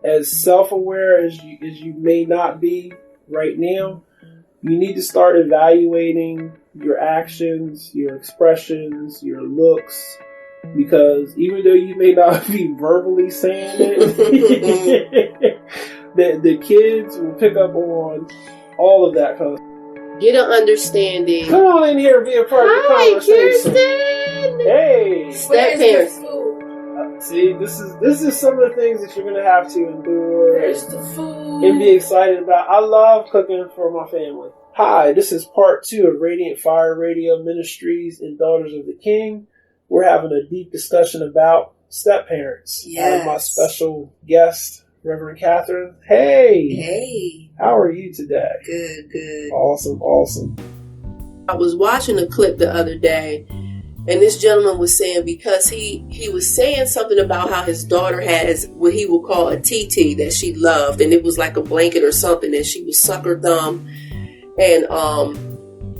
as self-aware as you may not be right now, you need to start evaluating your actions, your expressions, your looks, because even though you may not be verbally saying it, the kids will pick up on all of that kind of stuff. Get an understanding. Come on in here and be a part of the conversation. Kirsten. Hey, step parents. See, this is some of the things that you're gonna have to endure Where's the food? and be excited about. I love cooking for my family. Hi, this is part 2 of Radiant Fire Radio Ministries and Daughters of the King. We're having a deep discussion about step parents. Yes. My special guest, Reverend Kathryn. Hey. Hey. How are you today? Good. Awesome. I was watching a clip the other day, and this gentleman was saying, because he was saying something about how his daughter has what he would call a TT that she loved, and it was like a blanket or something, and she would suck her thumb. And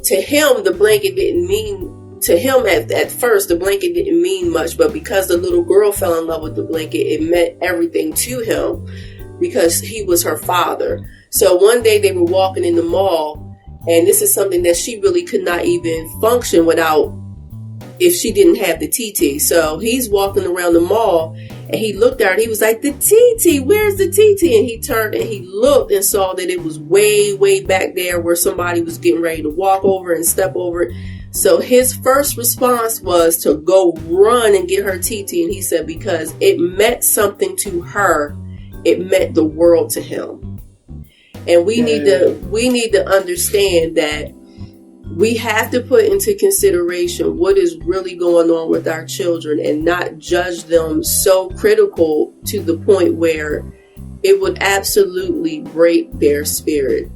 to him, the blanket didn't mean, to him at first, the blanket didn't mean much, but because the little girl fell in love with the blanket, it meant everything to him because he was her father. So one day they were walking in the mall, and this is something that she really could not even function without if she didn't have the TT. So he's walking around the mall, and he looked at her and he was like, the TT, where's the TT? And he turned and he looked and saw that it was way back there where somebody was getting ready to walk over and step over it. So his first response was to go run and get her TT. And he said, because it meant something to her, it meant the world to him. And we need to understand that we have to put into consideration what is really going on with our children and not judge them so critical to the point where it would absolutely break their spirit.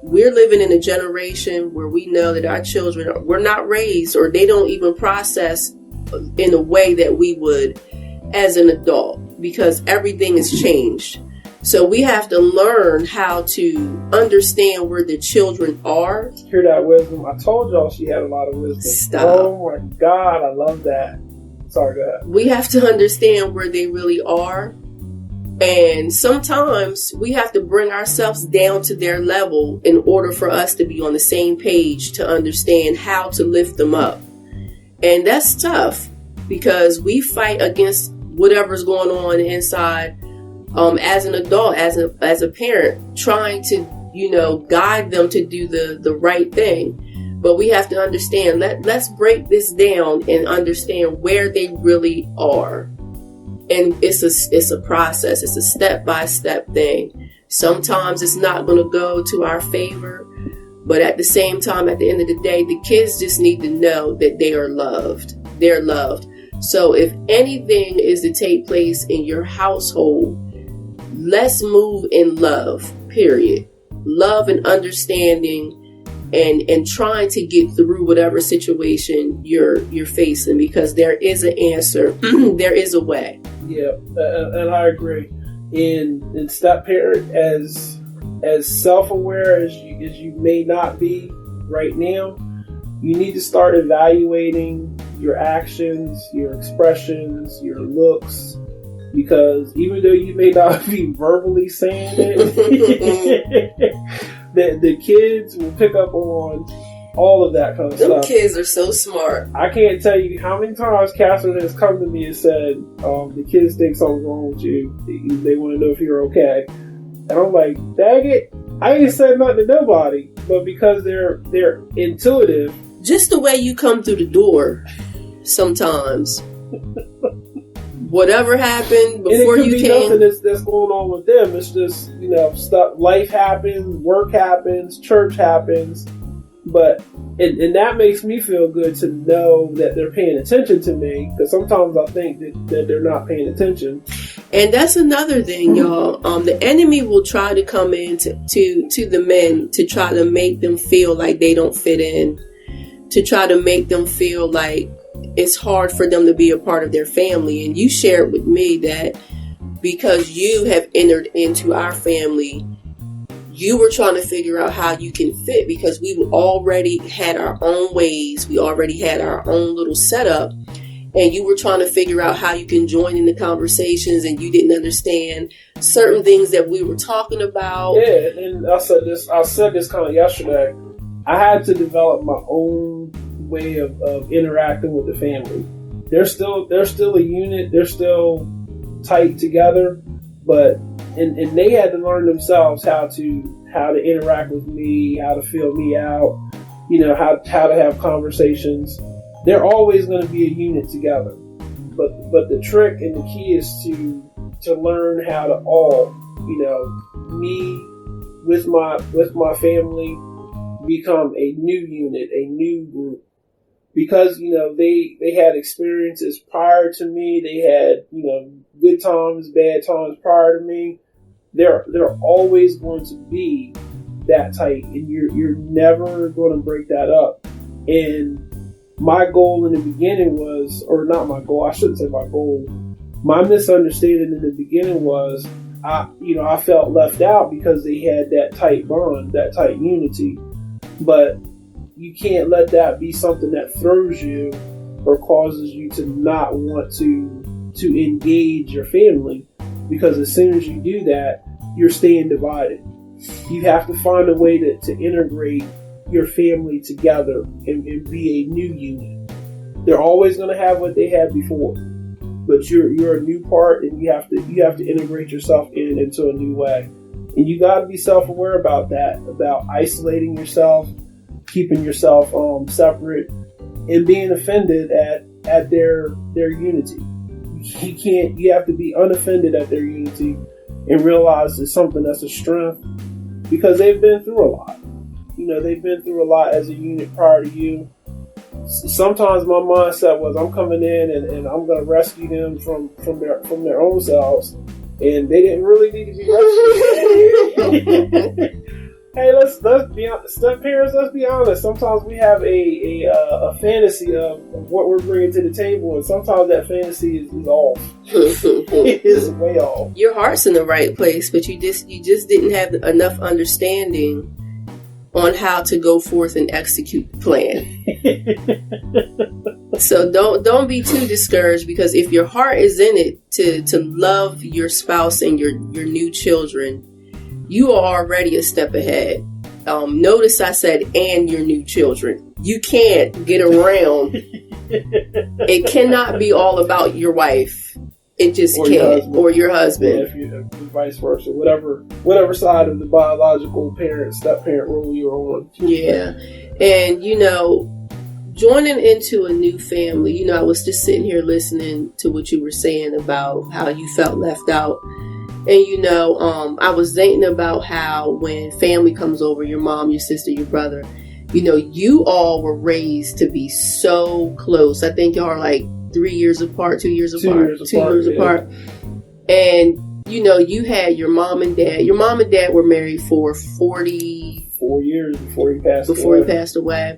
We're living in a generation where we know that our children were not raised, or they don't even process in a way that we would as an adult, because everything has changed. So we have to learn how to understand where the children are. Hear that wisdom? I told y'all she had a lot of wisdom. Stop. Oh my God, I love that. Sorry, go ahead. We have to understand where they really are. And sometimes we have to bring ourselves down to their level in order for us to be on the same page to understand how to lift them up. And that's tough because we fight against whatever's going on inside. As an adult, as a parent, trying to, guide them to do the right thing. But we have to understand, let's break this down and understand where they really are. And it's a process. It's a step-by-step thing. Sometimes it's not going to go to our favor. But at the same time, at the end of the day, the kids just need to know that they are loved. They're loved. So if anything is to take place in your household, let's move in love, period. Love and understanding and trying to get through whatever situation you're facing, because there is an answer. There is a way. Yeah, and I agree. In step parent, as self-aware as you may not be right now, you need to start evaluating your actions, your expressions, your looks, because even though you may not be verbally saying it, the kids will pick up on all of that kind of Them stuff. kids are so smart. I can't tell you how many times Kathryn has come to me and said, the kids think something's wrong with you. They want to know if you're okay. And I'm like, dang it, I ain't said nothing to nobody. But because they're intuitive. Just the way you come through the door sometimes. Whatever happened before you came. Nothing that's going on with them. It's just, stuff. Life happens, work happens, church happens. But, and that makes me feel good to know that they're paying attention to me, because sometimes I think that they're not paying attention. And that's another thing, y'all. The enemy will try to come in to the men to try to make them feel like they don't fit in, to try to make them feel like it's hard for them to be a part of their family. And you shared with me that because you have entered into our family, you were trying to figure out how you can fit, because we already had our own ways. We already had our own little setup. and you were trying to figure out how you can join in the conversations, and you didn't understand certain things that we were talking about. Yeah, and I said this kind of yesterday. I had to develop my own way of interacting with the family. They're still a unit. They're still tight together, but and they had to learn themselves how to interact with me, how to feel me out, how to have conversations. They're always going to be a unit together, but the trick and the key is to learn how to all, me with my family become a new unit, a new group. Because, they had experiences prior to me. They had, good times, bad times prior to me. They're always going to be that tight, and you're never going to break that up. And my goal in the beginning was, or not my goal, I shouldn't say my goal. My misunderstanding in the beginning was, I felt left out because they had that tight bond, that tight unity. But you can't let that be something that throws you or causes you to not want to engage your family, because as soon as you do that, you're staying divided. You have to find a way to integrate your family together and be a new unit. They're always going to have what they had before, but you're a new part, and you have to integrate yourself into a new way. And you got to be self-aware about that, about isolating yourself, keeping yourself separate, and being offended at their unity. You have to be unoffended at their unity and realize it's something that's a strength, because they've been through a lot. They've been through a lot as a unit prior to you. Sometimes my mindset was, I'm coming in and I'm going to rescue them from their own selves, and they didn't really need to be rescued. Hey, let's be step parents. Let's be honest. Sometimes we have a fantasy of what we're bringing to the table, and sometimes that fantasy is off. It is way off. Your heart's in the right place, but you just didn't have enough understanding on how to go forth and execute the plan. So don't be too discouraged, because if your heart is in it to love your spouse and your new children, you are already a step ahead. Notice I said, and your new children. You can't get around. It cannot be all about your wife. It just can't. Or your husband. Yeah, if vice versa. Whatever side of the biological parent, step parent role you're on. Yeah. And, joining into a new family, I was just sitting here listening to what you were saying about how you felt left out. And, I was thinking about how when family comes over, your mom, your sister, your brother, you all were raised to be so close. I think y'all are like 3 years apart, 2 years apart, 2 years apart. And, you had your mom and dad. Your mom and dad were married for 44 years before he passed away.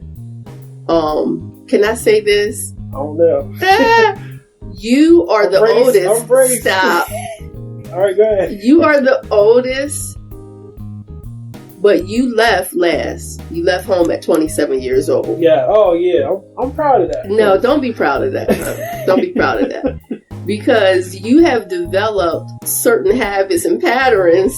Can I say this? I don't know. You are the oldest. Stop. All right, go ahead. You are the oldest, but you left last. You left home at 27 years old. Yeah. Oh, yeah. I'm proud of that. No, don't be proud of that. Don't be proud of that. Because you have developed certain habits and patterns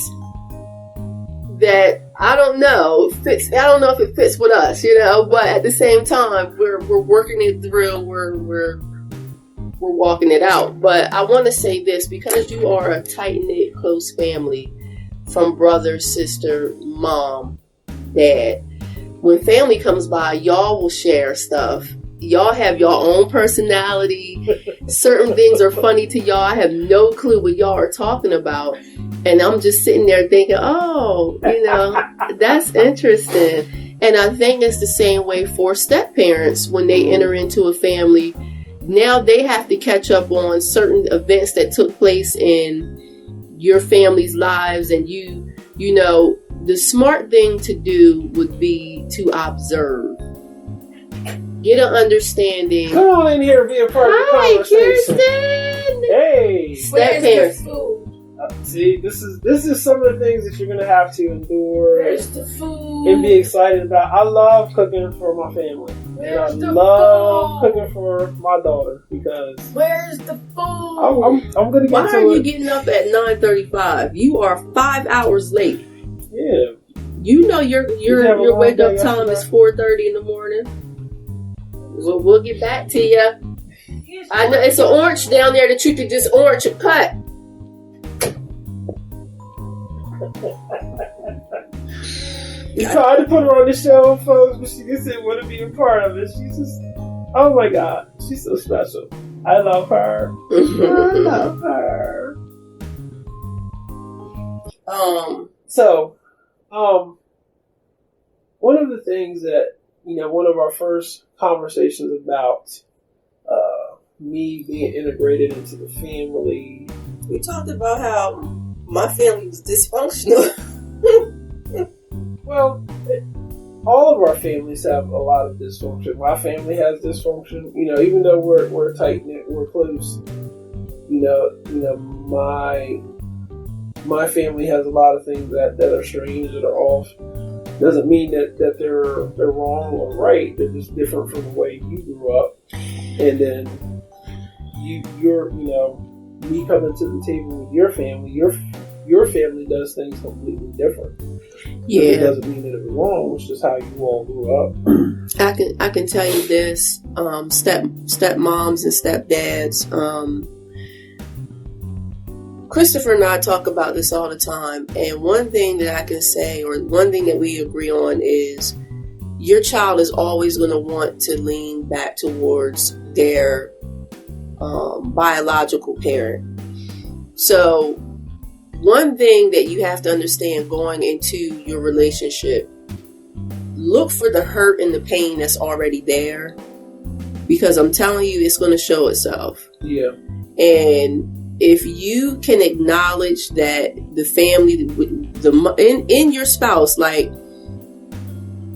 that I don't know if it fits with us, but at the same time, we're working it through. We're walking it out. But I want to say this, because you are a tight-knit, close family from brother, sister, mom, dad. When family comes by, y'all will share stuff. Y'all have your own personality. Certain things are funny to y'all. I have no clue what y'all are talking about. And I'm just sitting there thinking, oh, that's interesting. And I think it's the same way for step parents when they enter into a family. Now they have to catch up on certain events that took place in your family's lives. And the smart thing to do would be to observe. Get an understanding. Come on in here and be a part of the conversation. Kirsten! Hey! Step parents. See, this is some of the things that you're going to have to endure Where's the food? and be excited about. I love cooking for my family. And I love cooking for my daughter because Where's the food? I'm gonna get Why to are it. you getting up at 9:35? You are 5 hours late. Yeah. You know your have a long wake up day time is yesterday? 4:30 in the morning. We'll get back to you. I know it's an orange down there that you could just orange and cut. We tried to put her on the show, folks, but she just didn't want to be a part of it. She's just, oh my God, she's so special. I love her. I love her. So, one of the things that, one of our first conversations about me being integrated into the family. We talked about how my family was dysfunctional. Well, all of our families have a lot of dysfunction. My family has dysfunction. Even though we're tight knit, we're close. My family has a lot of things that are strange, that are off. Doesn't mean that they're wrong or right. They're just different from the way you grew up. And then you're me coming to the table with your family. Your family does things completely different. Yeah, it doesn't mean that it was wrong. It's just how you all grew up. I can tell you this: stepmoms and stepdads. Christopher and I talk about this all the time, and one thing that I can say, or one thing that we agree on, is your child is always going to want to lean back towards their biological parent. So one thing that you have to understand going into your relationship, look for the hurt and the pain that's already there, because I'm telling you, it's going to show itself. Yeah. And if you can acknowledge that the family, in your spouse, like,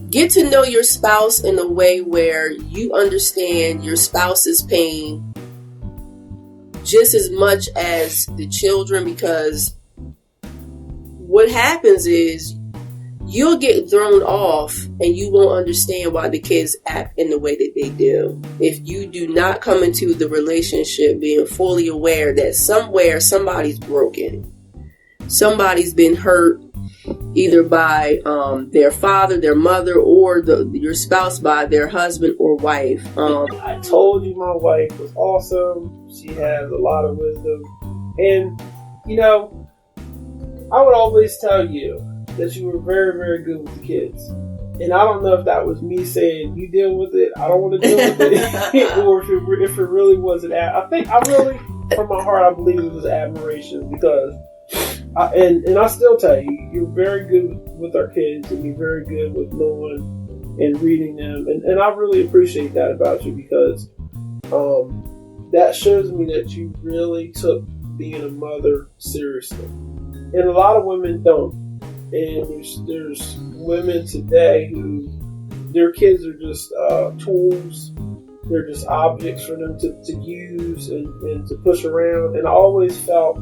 get to know your spouse in a way where you understand your spouse's pain just as much as the children, because what happens is you'll get thrown off and you won't understand why the kids act in the way that they do. If you do not come into the relationship being fully aware that somewhere somebody's broken, somebody's been hurt, either by their father, their mother, or your spouse by their husband or wife. I told you my wife was awesome. She has a lot of wisdom. And, I would always tell you that you were very, very good with the kids. And I don't know if that was me saying, you deal with it, I don't want to deal with it, or if it really wasn't. I think I really, from my heart, I believe it was admiration, because and I still tell you, you're very good with our kids, and you're very good with knowing and reading them. And I really appreciate that about you, because that shows me that you really took being a mother seriously. And a lot of women don't. And there's women today who their kids are just tools. They're just objects for them to use and to push around. And I always felt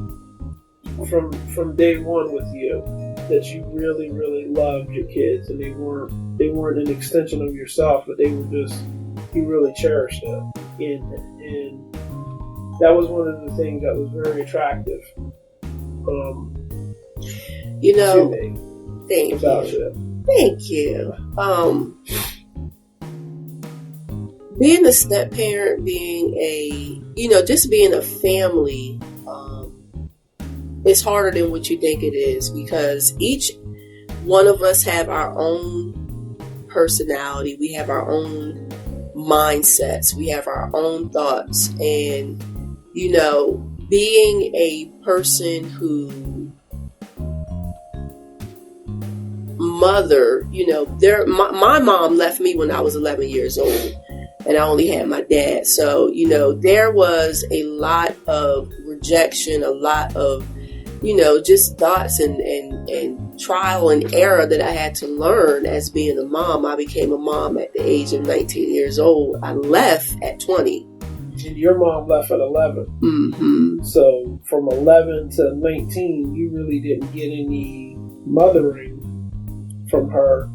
from day one with you that you really, really loved your kids, and they weren't an extension of yourself, but they were just, you really cherished them. And that was one of the things that was very attractive. To me. Thank about you. Thank you. Being a step parent, just being a family, it's harder than what you think it is, because each one of us have our own personality. We have our own mindsets. We have our own thoughts. And, being a person who mother, my mom left me when I was 11 years old, and I only had my dad. So, there was a lot of rejection, a lot of, just thoughts and trial and error that I had to learn as being a mom. I became a mom at the age of 19 years old. I left at 20. And your mom left at 11. Mm-hmm. So from 11 to 19, you really didn't get any mothering from her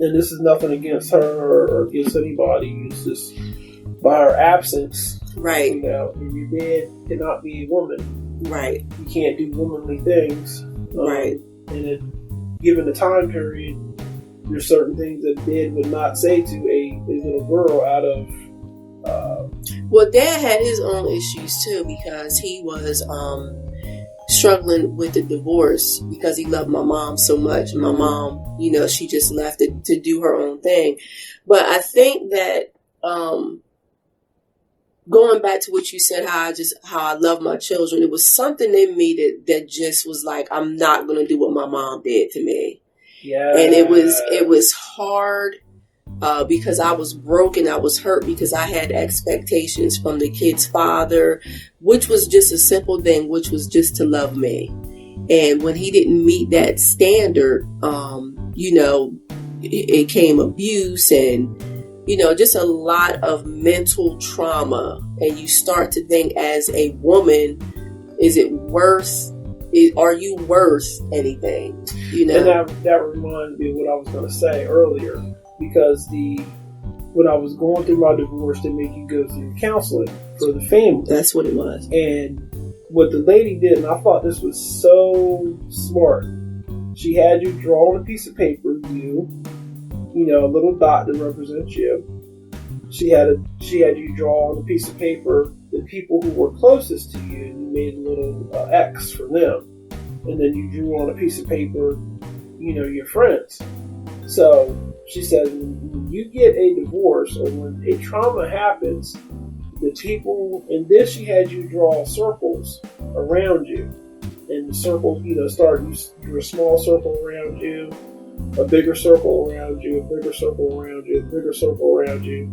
and this is nothing against her or against anybody. It's just by her absence, right? You know, and your dad cannot be a woman, right? You can't do womanly things, right? And given the time period, there's certain things that dad would not say to a little girl out of. Well, Dad had his own issues too because he was struggling with the divorce because he loved my mom so much. My mom, you know, she just left it to do her own thing. But I think that going back to what you said, how I love my children, it was something in me that just was like, I'm not going to do what my mom did to me. Yeah. And it was hard. Because I was broken, I was hurt because I had expectations from the kid's father, which was just a simple thing, which was just to love me. And when he didn't meet that standard, you know, it came abuse and, you know, just a lot of mental trauma. And you start to think as a woman, are you worth anything? You know? And that reminds me of what I was going to say earlier. Because when I was going through my divorce, they make you go through counseling for the family. That's what it was. And what the lady did, and I thought this was so smart, she had you draw on a piece of paper, you know, a little dot that represents you. She had you draw on a piece of paper the people who were closest to you, and you made a little X for them. And then you drew on a piece of paper, you know, your friends. So she says, when you get a divorce or when a trauma happens, the people, and then she had you draw circles around you. And the circles, you know, you drew a small circle around you, a bigger circle around you, a bigger circle around you, a bigger circle around you.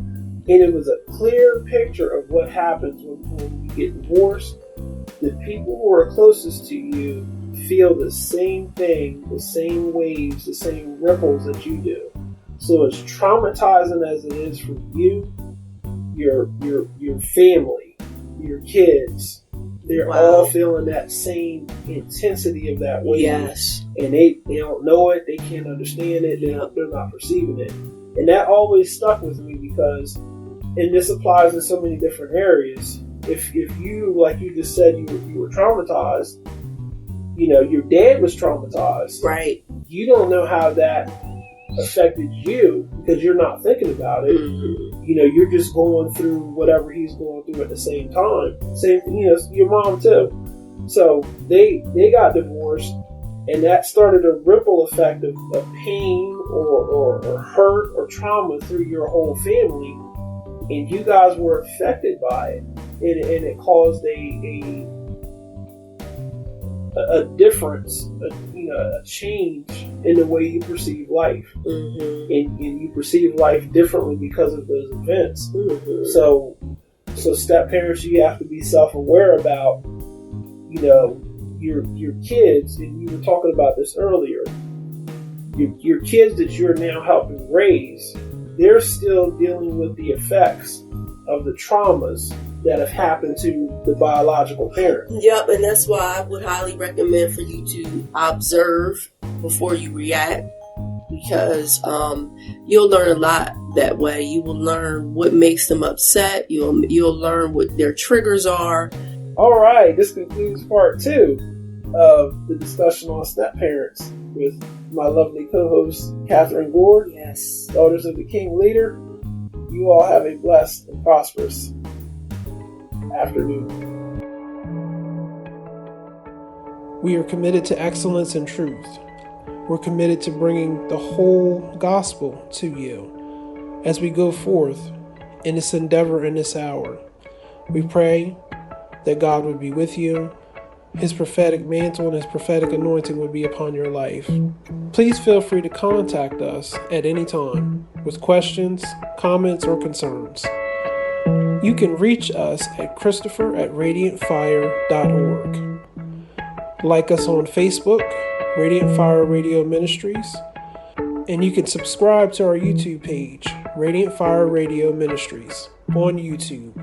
And it was a clear picture of what happens when you get divorced. The people who are closest to you feel the same thing, the same waves, the same ripples that you do. So as traumatizing as it is for you, your family, your kids, they're all feeling that same intensity of that wave. Yes. And they don't know it, they can't understand it, they're not perceiving it. And that always stuck with me because, and this applies in so many different areas, if you, like you just said, you were traumatized, you know, your dad was traumatized. Right. You don't know how that affected you because you're not thinking about it. Mm-hmm. You know, you're just going through whatever he's going through at the same time. Same thing, you know, your mom too. So they got divorced, and that started a ripple effect of pain or hurt or trauma through your whole family, and you guys were affected by it, and it caused a difference, a change in the way you perceive life. Mm-hmm. And you perceive life differently because of those events. Mm-hmm. So step parents, you have to be self-aware about, you know, your kids, and you were talking about this earlier. Your kids that you're now helping raise, they're still dealing with the effects of the traumas that have happened to the biological parent. Yep, and that's why I would highly recommend for you to observe before you react, because you'll learn a lot that way. You will learn what makes them upset. You'll learn what their triggers are. All right, this concludes part 2 of the discussion on step parents with my lovely co-host Kathryn Gord. Yes, Daughters of the King Leader. You all have a blessed and prosperous afternoon. We are committed to excellence and truth. We're committed to bringing the whole gospel to you as we go forth in this endeavor in this hour. We pray that God would be with you, His prophetic mantle and His prophetic anointing would be upon your life. Please feel free to contact us at any time with questions, comments, or concerns. You can reach us at Christopher@radiantfire.org. Like us on Facebook, Radiant Fire Radio Ministries, and you can subscribe to our YouTube page, Radiant Fire Radio Ministries, on YouTube.